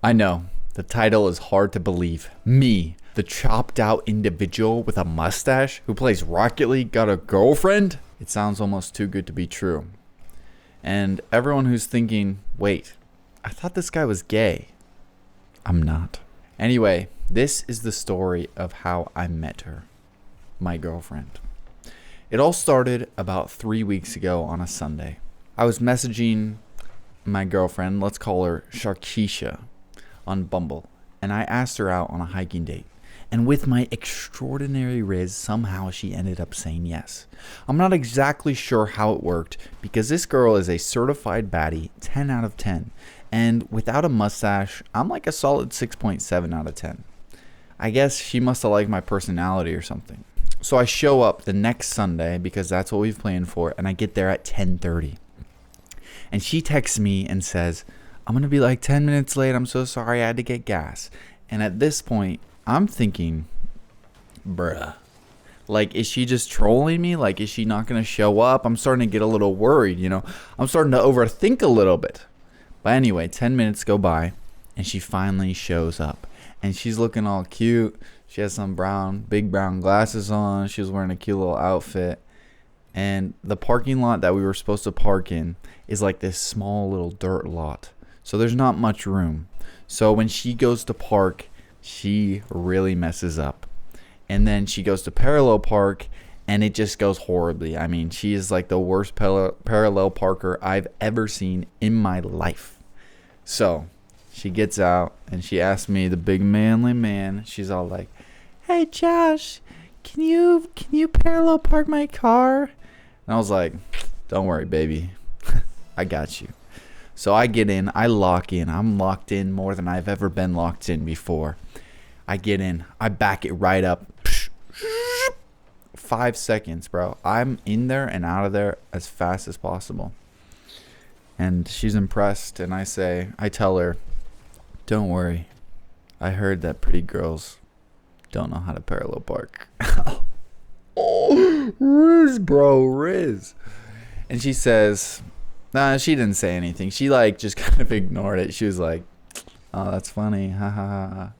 I know, the title is hard to believe. Me, the chopped out individual with a mustache who plays Rocket League, got a girlfriend? It sounds almost too good to be true. And everyone who's thinking, wait, I thought this guy was gay. I'm not. Anyway, this is the story of how I met her, my girlfriend. It all started about 3 weeks ago on a Sunday. I was messaging my girlfriend, let's call her Sharkeisha, on Bumble, and I asked her out on a hiking date. And with my extraordinary riz, somehow she ended up saying yes. I'm not exactly sure how it worked because this girl is a certified baddie, 10 out of 10. And without a mustache, I'm like a solid 6.7 out of 10. I guess she must have liked my personality or something. So I show up the next Sunday because that's what we've planned for, and I get there at 10:30. And she texts me and says, I'm going to be like 10 minutes late. I'm so sorry. I had to get gas. And at this point, I'm thinking, bruh, like, is she just trolling me? Like, is she not going to show up? I'm starting to get a little worried, you know? I'm starting to overthink a little bit. But anyway, 10 minutes go by, and she finally shows up. And she's looking all cute. She has some big brown glasses on. She was wearing a cute little outfit. And the parking lot that we were supposed to park in is like this small little dirt lot. So there's not much room. So when she goes to park, she really messes up. And then she goes to parallel park, and it just goes horribly. I mean, she is like the worst parallel parker I've ever seen in my life. So she gets out, and she asks me, the big manly man, she's all like, hey, Josh, can you parallel park my car? And I was like, don't worry, baby. I got you. So I get in, I lock in. I'm locked in more than I've ever been locked in before. I get in, I back it right up. 5 seconds, bro. I'm in there and out of there as fast as possible. And she's impressed, and I tell her, don't worry. I heard that pretty girls don't know how to parallel park. Oh, Riz, bro, Riz. And she says, nah, she didn't say anything. She like just kind of ignored it. She was like, oh, that's funny. Ha ha ha.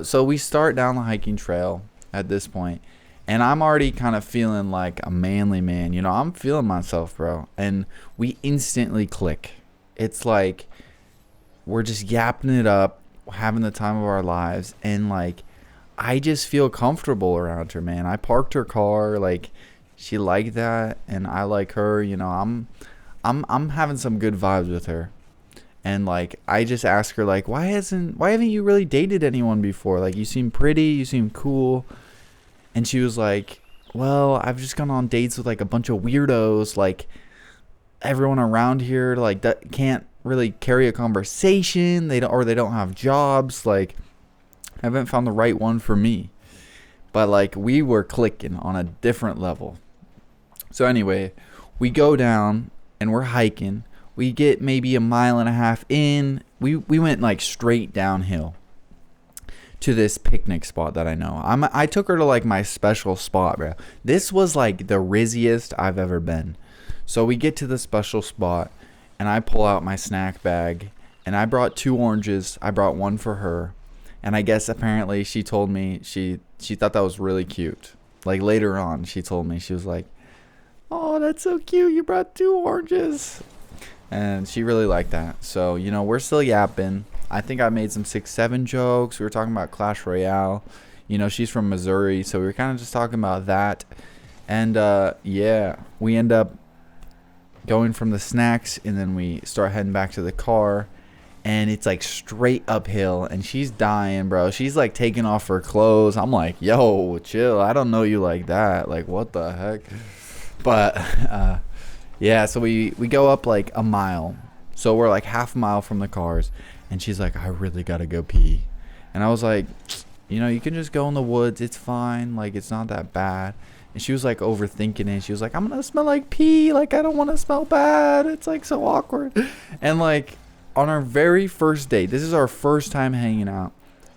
So we start down the hiking trail at this point, and I'm already kind of feeling like a manly man. You know, I'm feeling myself, bro. And we instantly click. It's like we're just yapping it up, having the time of our lives, and like I just feel comfortable around her, man. I parked her car, like she liked that, and I like her. You know, I'm having some good vibes with her. And like I just asked her, like, why haven't you really dated anyone before? Like, you seem pretty, you seem cool. And she was like, well, I've just gone on dates with like a bunch of weirdos. Like, everyone around here like that can't really carry a conversation. They don't have jobs. Like, I haven't found the right one for me. But like we were clicking on a different level. So anyway, we go down and we're hiking. We get maybe a mile and a half in. We went like straight downhill to this picnic spot that I know. I took her to like my special spot, bro. This was like the rizziest I've ever been. So we get to the special spot, and I pull out my snack bag, and I brought 2 oranges. I brought one for her, and I guess apparently she told me she thought that was really cute. Like later on, she told me, she was like, oh, that's so cute. You brought 2 oranges. And she really liked that. So, you know, we're still yapping. I think I made some 6-7 jokes. We were talking about Clash Royale. You know, she's from Missouri, so we were kind of just talking about that. And, yeah, we end up going from the snacks, and then we start heading back to the car. And it's, like, straight uphill, and she's dying, bro. She's, like, taking off her clothes. I'm like, yo, chill. I don't know you like that. Like, what the heck? But, yeah, so we go up like a mile. So we're like half a mile from the cars. And she's like, I really got to go pee. And I was like, you know, you can just go in the woods. It's fine. Like, it's not that bad. And she was like overthinking it. She was like, I'm going to smell like pee. Like, I don't want to smell bad. It's like so awkward. And like on our very first date, this is our first time hanging out.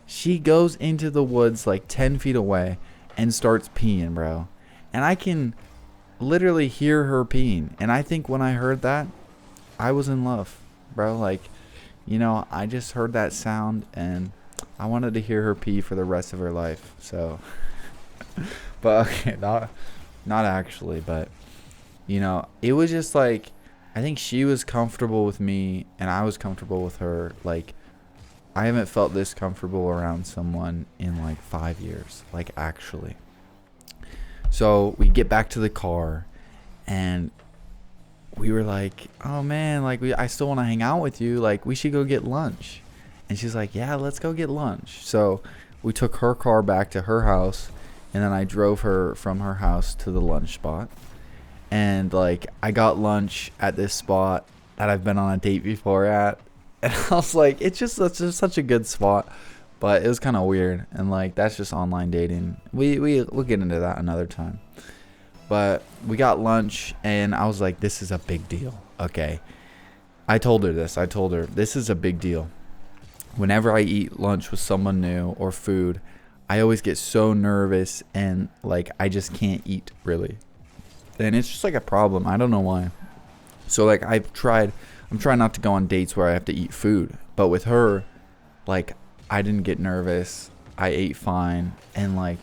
She goes into the woods like 10 feet away and starts peeing, bro. And I can literally hear her peeing. And I think when I heard that, I was in love, bro. Like, I just heard that sound and I wanted to hear her pee for the rest of her life. So, but okay, not actually, but it was just like, I think she was comfortable with me and I was comfortable with her. Like, I haven't felt this comfortable around someone in like 5 years, like actually. So we get back to the car and we were like, oh man, like I still want to hang out with you. Like, we should go get lunch. And she's like, yeah, let's go get lunch. So we took her car back to her house, and then I drove her from her house to the lunch spot. And like, I got lunch at this spot that I've been on a date before at. And I was like, it's just such a good spot. But it was kind of weird. And like, that's just online dating. We'll get into that another time. But we got lunch and I was like, this is a big deal. Okay. I told her this is a big deal. Whenever I eat lunch with someone new or food, I always get so nervous and like I just can't eat really. And it's just like a problem. I don't know why. So like I'm trying not to go on dates where I have to eat food. But with her, like I didn't get nervous. I ate fine. And like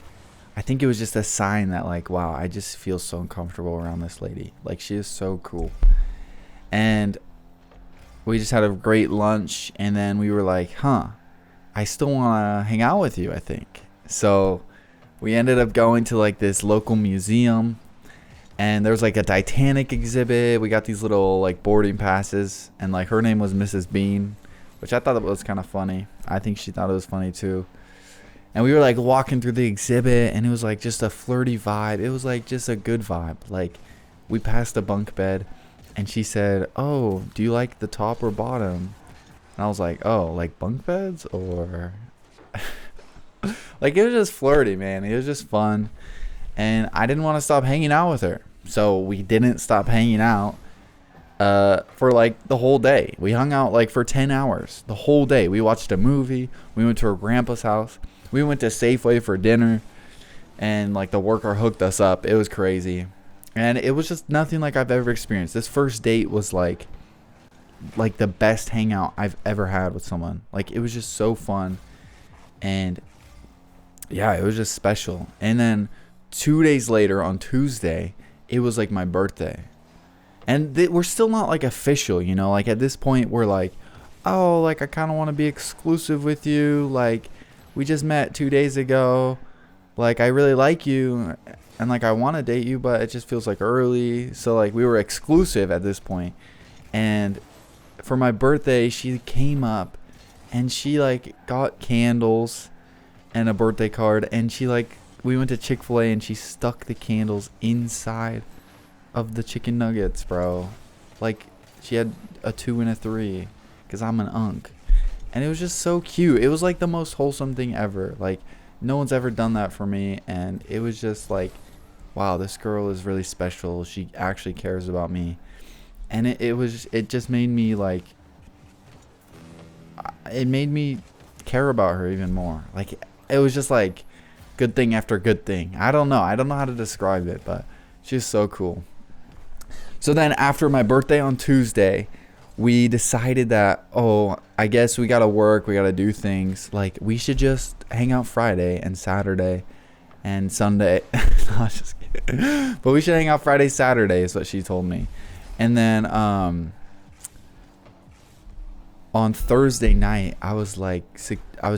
I think it was just a sign that like, wow, I just feel so uncomfortable around this lady. Like, she is so cool. And we just had a great lunch, and then we were like, I still want to hang out with you, I think. So we ended up going to like this local museum, and there was like a Titanic exhibit. We got these little like boarding passes, and like her name was Mrs. Bean, which I thought that was kind of funny. I think she thought it was funny too. And we were like walking through the exhibit, and it was like just a flirty vibe. It was like just a good vibe. Like, we passed a bunk bed, and she said, oh, do you like the top or bottom? And I was like, oh, like bunk beds or... Like, it was just flirty, man. It was just fun. And I didn't want to stop hanging out with her. So we didn't stop hanging out for like the whole day. We hung out like for 10 hours. The whole day. We watched a movie. We went to her grandpa's house. We went to Safeway for dinner. And like the worker hooked us up. It was crazy. And it was just nothing like I've ever experienced. This first date was like the best hangout I've ever had with someone. Like, it was just so fun. And yeah, it was just special. And then 2 days later on Tuesday, it was like my birthday. And we're still not like official, like at this point we're like, oh, like I kind of want to be exclusive with you. Like, we just met 2 days ago. Like, I really like you. And like I want to date you, but it just feels like early. So like we were exclusive at this point. And for my birthday, she came up and she like got candles and a birthday card, and she like, we went to Chick-fil-A and she stuck the candles inside of the chicken nuggets, bro. Like, she had a 2 and a 3 because I'm an unk. And it was just so cute. It was like the most wholesome thing ever. Like, no one's ever done that for me. And it was just like, wow, this girl is really special. She actually cares about me. And it just made me like, it made me care about her even more. Like, it was just like good thing after good thing. I don't know how to describe it, but she's so cool. So then after my birthday on Tuesday, we decided that, oh, I guess we gotta work, we gotta do things. Like, we should just hang out Friday and Saturday and Sunday. No, I was just kidding. But we should hang out Friday, Saturday is what she told me. And then on Thursday night, I was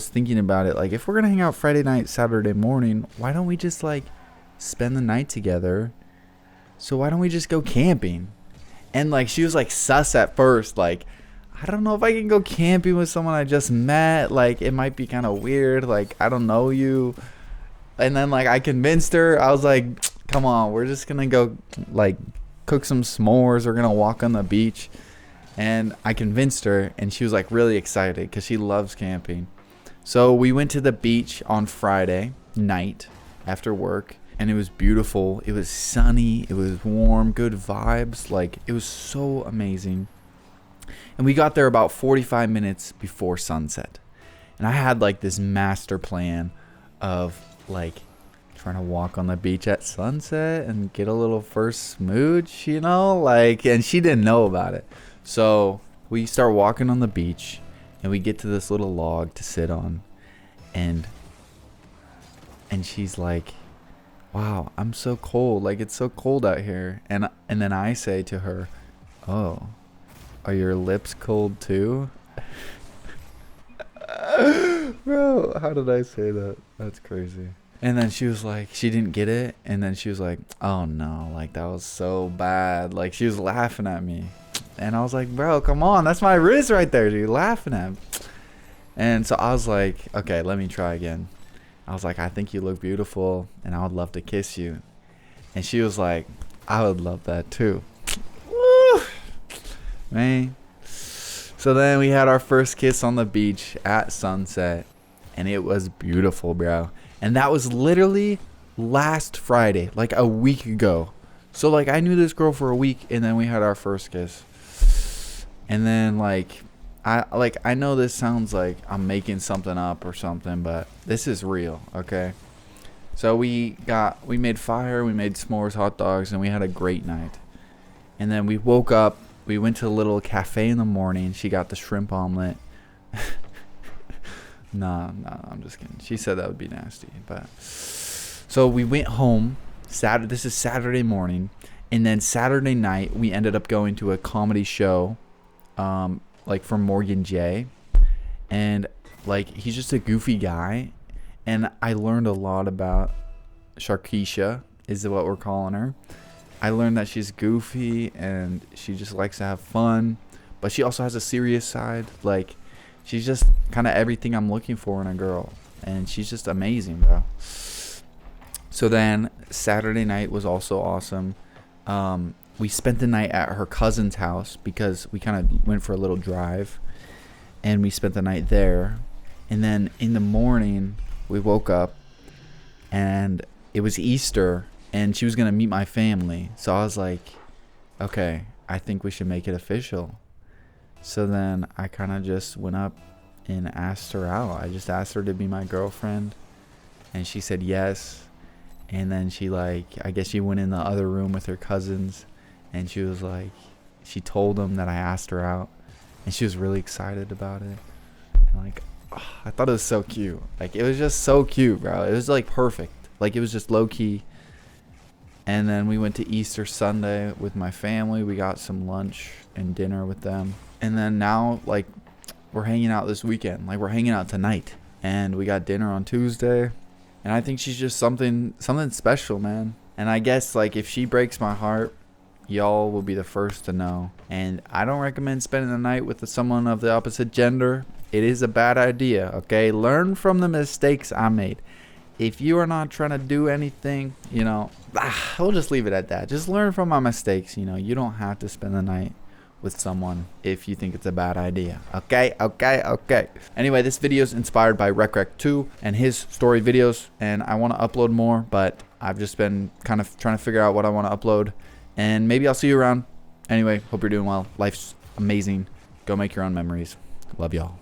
thinking about it. Like, if we're gonna hang out Friday night, Saturday morning, why don't we just like spend the night together? So why don't we just go camping? And like, she was like sus at first. Like, I don't know if I can go camping with someone I just met. Like, it might be kind of weird. Like, I don't know you. And then like, I convinced her. I was like, come on, we're just gonna go like cook some s'mores. We're gonna walk on the beach. And I convinced her, and she was like really excited because she loves camping. So we went to the beach on Friday night after work, and it was beautiful. It was sunny. It was warm, good vibes. Like, it was so amazing. And we got there about 45 minutes before sunset. And I had like this master plan of like trying to walk on the beach at sunset and get a little first smooch, like, and she didn't know about it. So we start walking on the beach, And we get to this little log to sit on, and she's like, wow, I'm so cold. Like, it's so cold out here. And then I say to her, oh, are your lips cold too? Bro, how did I say that? That's crazy. And then she was like, she didn't get it. And then she was like, oh no, like that was so bad. Like, she was laughing at me. And I was like, bro, come on. That's my wrist right there, dude. Laughing at me. And so I was like, okay, let me try again. I was like, I think you look beautiful and I would love to kiss you. And she was like, I would love that too. Woo! Man. So then we had our first kiss on the beach at sunset. And it was beautiful, bro. And that was literally last Friday, like a week ago. So like I knew this girl for a week and then we had our first kiss. And then like I know this sounds like I'm making something up or something, but this is real, okay? So we made fire, we made s'mores, hot dogs, and we had a great night. And then we woke up, we went to a little cafe in the morning. She got the shrimp omelet. No, I'm just kidding. She said that would be nasty, but so we went home. This is Saturday morning, and then Saturday night we ended up going to a comedy show, like from Morgan J, and like he's just a goofy guy, and I learned a lot about Sharkeisha, is what we're calling her. I learned that she's goofy and she just likes to have fun, but she also has a serious side. Like, she's just kind of everything I'm looking for in a girl. And she's just amazing, bro. So then Saturday night was also awesome. We spent the night at her cousin's house because we kind of went for a little drive. And we spent the night there. And then in the morning, we woke up. And it was Easter. And she was going to meet my family. So I was like, okay, I think we should make it official. So then I kind of just went up and asked her out. I just asked her to be my girlfriend. And she said yes. And then she I guess she went in the other room with her cousins. And she was like, she told them that I asked her out. And she was really excited about it. And like, I thought it was so cute. Like, it was just so cute, bro. It was like perfect. Like, it was just low key. And then we went to Easter Sunday with my family. We got some lunch and dinner with them. And then now, like, we're hanging out this weekend. Like, we're hanging out tonight. And we got dinner on Tuesday. And I think she's just something special, man. And I guess, like, if she breaks my heart, y'all will be the first to know. And I don't recommend spending the night with someone of the opposite gender. It is a bad idea, okay? Learn from the mistakes I made. If you are not trying to do anything, you know, we'll just leave it at that. Just learn from my mistakes, you know. You don't have to spend the night with someone if you think it's a bad idea. Okay. Anyway, this video is inspired by Rec2 and his story videos, and I want to upload more, but I've just been kind of trying to figure out what I want to upload, and maybe I'll see you around. Anyway, hope you're doing well. Life's amazing. Go make your own memories. Love y'all.